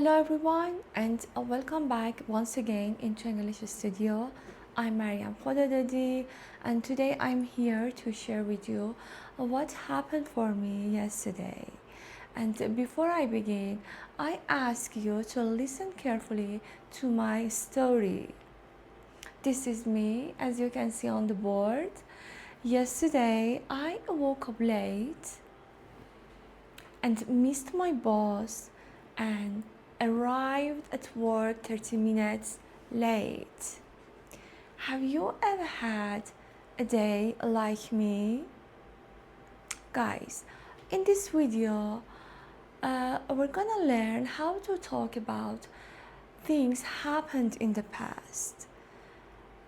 Hello everyone and welcome back once again into English Studio. I'm Maryamkh.englishstudio and today I'm here to share with you what happened for me yesterday. And before I begin, I ask you to listen carefully to my story. This is me, as you can see on the board. Yesterday I woke up late and missed my bus and arrived at work 30 minutes late. Have you ever had a day like me? Guys, in this video, we're gonna learn how to talk about things happened in the past.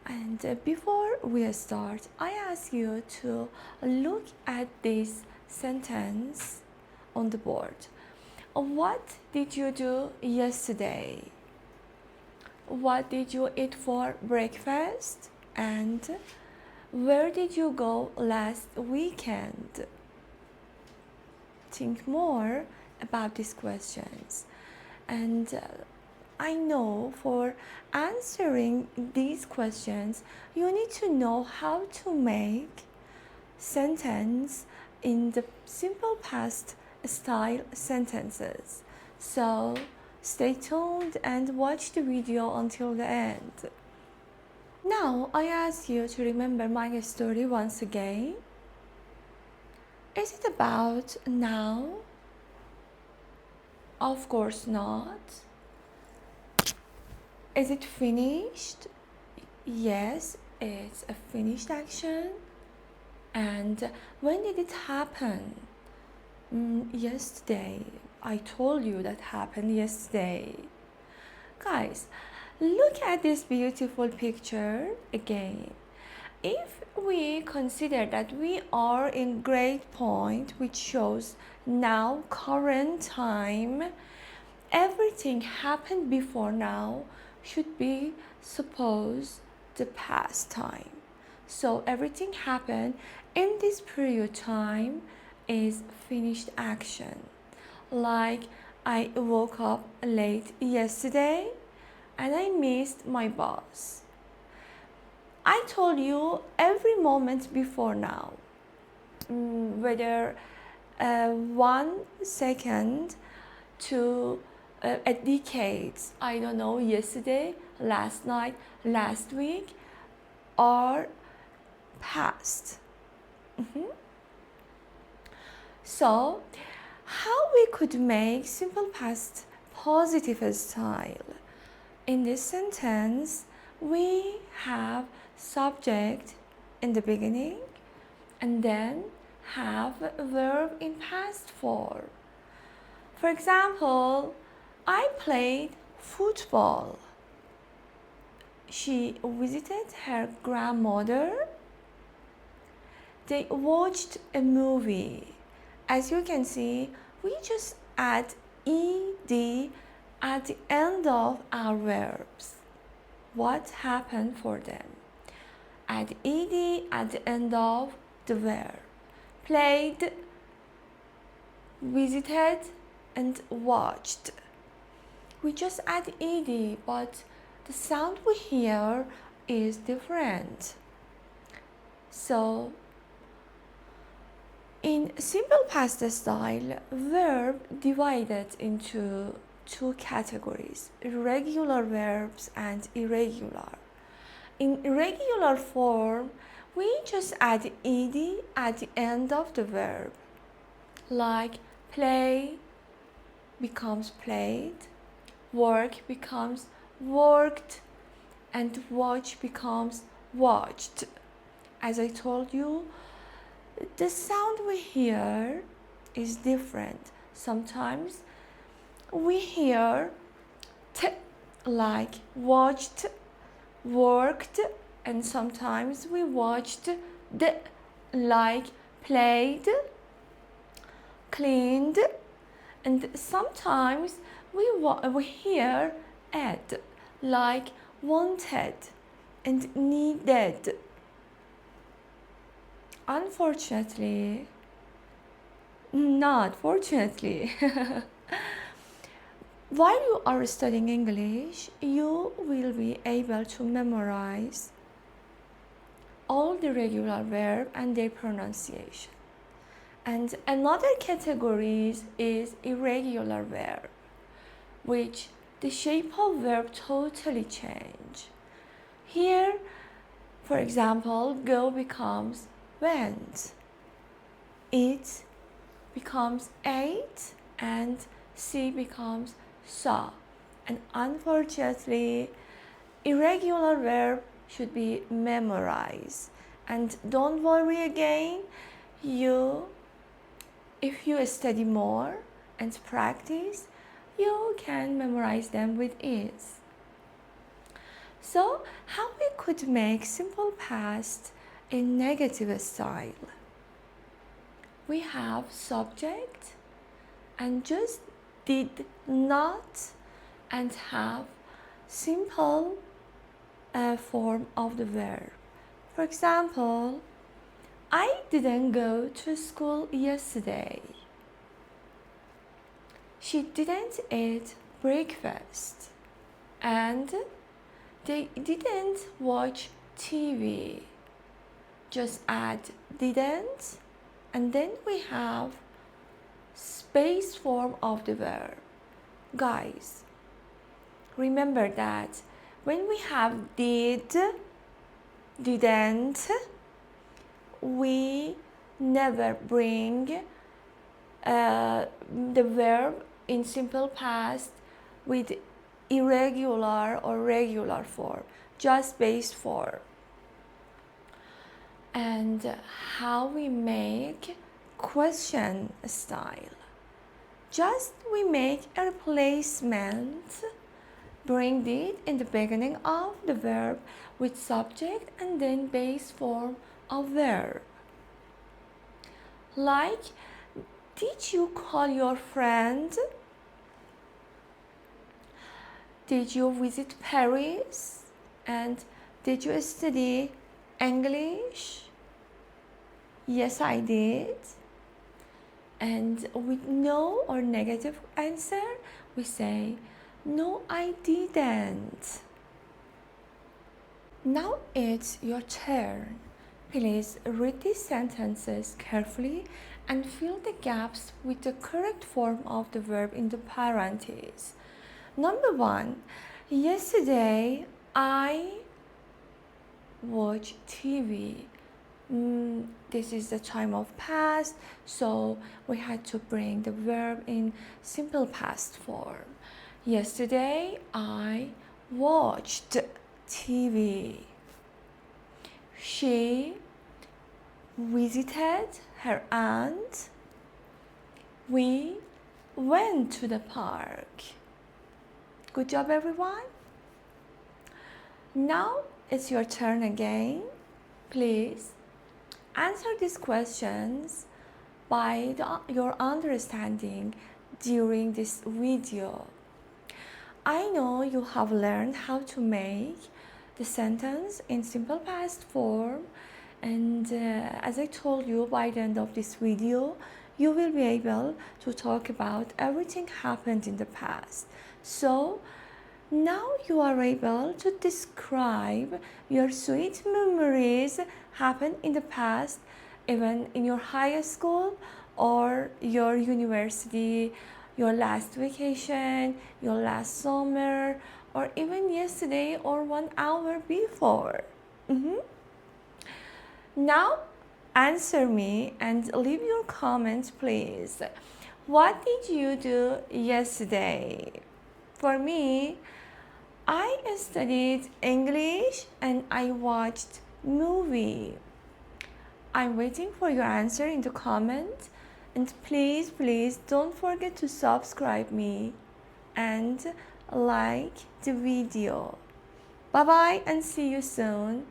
And before we start, I ask you to look at this sentence on the board. What did you do yesterday? What did you eat for breakfast? And where did you go last weekend? Think more about these questions. And I know for answering these questions, you need to know how to make sentence in the simple past style sentences. So stay tuned and watch the video until the end. Now I ask you to remember my story once again. Is it about now? Of course not. Is it finished? Yes, it's a finished action. And when did it happen? Yesterday. I told you that happened yesterday. Guys, look at this beautiful picture again. If we consider that we are in grade point, which shows now current time, everything happened before now should be suppose the past time. So everything happened in this period time is finished action. Like I woke up late yesterday and I missed my bus. I told you every moment before now, whether 1 second to a decade, I don't know, yesterday, last night, last week, or past. So, how we could make simple past positive style? In this sentence, we have subject in the beginning and then have a verb in past form. For example, I played football. She visited her grandmother. They watched a movie. As you can see, we just add ed at the end of our verbs. What happened for them? Add ed at the end of the verb. Played, visited, and watched. We just add ed, but the sound we hear is different. So, in simple past style, verb divided into two categories, regular verbs and irregular. In irregular form, we just add ed at the end of the verb. Like play becomes played, work becomes worked, and watch becomes watched. As I told you, the sound we hear is different. Sometimes we hear t like watched, worked, and sometimes we watched d like played, cleaned, and sometimes we hear ed like wanted and needed. Unfortunately, not fortunately, While you are studying English, you will be able to memorize all the regular verbs and their pronunciation. And another category is irregular verb, which the shape of verb totally change. Here, for example, go becomes went, eat becomes ate, and see becomes saw. And unfortunately, irregular verb should be memorized. And don't worry again, if you study more and practice, you can memorize them with ease. So, how we could make simple past in negative style? We have subject and just did not, and have simple form of the verb. For example, I didn't go to school yesterday. She didn't eat breakfast. And they didn't watch TV. Just add didn't, and then we have space form of the verb. Guys, remember that when we have did, didn't, we never bring the verb in simple past with irregular or regular form, just base form. And how we make question style? Just we make a replacement, bring did in the beginning of the verb with subject and then base form of verb. Like, did you call your friend? Did you visit Paris? And did you study English? Yes, I did. And with no or negative answer, we say, no, I didn't. Now it's your turn. Please read these sentences carefully and fill the gaps with the correct form of the verb in the parentheses. Number 1, yesterday I watched TV. This is the time of past, so we had to bring the verb in simple past form. Yesterday I watched TV. She visited her aunt. We went to the park. Good job, everyone. Now it's your turn again. Please answer these questions by your understanding during this video. I know you have learned how to make the sentence in simple past form, and as I told you, by the end of this video you will be able to talk about everything happened in the past. So now you are able to describe your sweet memories happened in the past, even in your high school or your university, your last vacation, your last summer, or even yesterday or 1 hour before. Now answer me and leave your comments, please. What did you do yesterday? For me, I studied English and I watched movie. I'm waiting for your answer in the comments, and please don't forget to subscribe me and like the video. Bye bye and see you soon.